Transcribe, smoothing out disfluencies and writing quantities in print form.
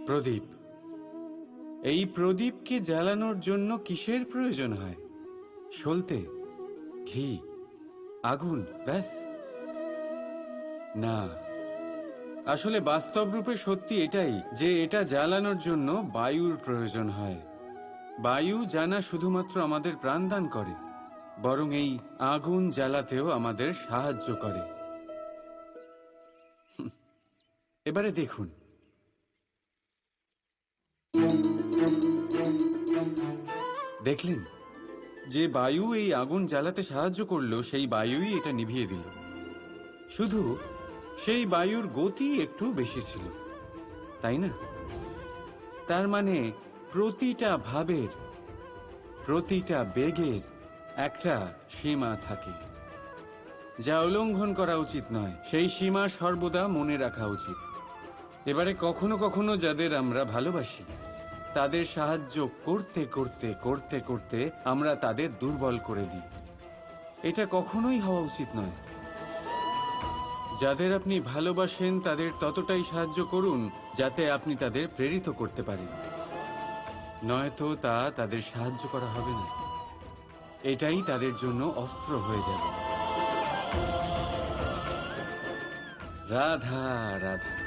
প্রদীপ। এই প্রদীপকে জ্বালানোর জন্য কিসের প্রয়োজন হয়? সলতে, ঘি, আগুন, ব্যাস। না, আসলে বাস্তব রূপে সত্যি এটাই যে এটা জ্বালানোর জন্য বায়ুর প্রয়োজন হয়। বায়ু জানা শুধুমাত্র আমাদের প্রাণদান করে, বরং এই আগুন জ্বালাতেও আমাদের সাহায্য করে। এবারে দেখুন, দেখলেন যে বায়ু এই আগুন জ্বালাতে সাহায্য করলো, সেই বায়ুই এটা নিভিয়ে দিল। শুধু সেই বায়ুর গতি একটু বেশি ছিল, তাই না? তার মানে প্রতিটা ভাবের, প্রতিটা বেগের একটা সীমা থাকে, যা উল্লঙ্ঘন করা উচিত নয়। সেই সীমা সর্বদা মনে রাখা উচিত। এবারে কখনো কখনো যাদের আমরা ভালোবাসি, তাদের সাহায্য করতে করতে করতে করতে আমরা তাদের দুর্বল করে দিই। এটা কখনোই হওয়া উচিত নয়। যাদের আপনি ভালোবাসেন তাদের ততটাই সাহায্য করুন যাতে আপনি তাদের প্রেরিত করতে পারেন, নয়তো তা তাদের সাহায্য করা হবে না। এটাই তাদের জন্য অস্ত্র হয়ে যাবে। রাধা রাধা।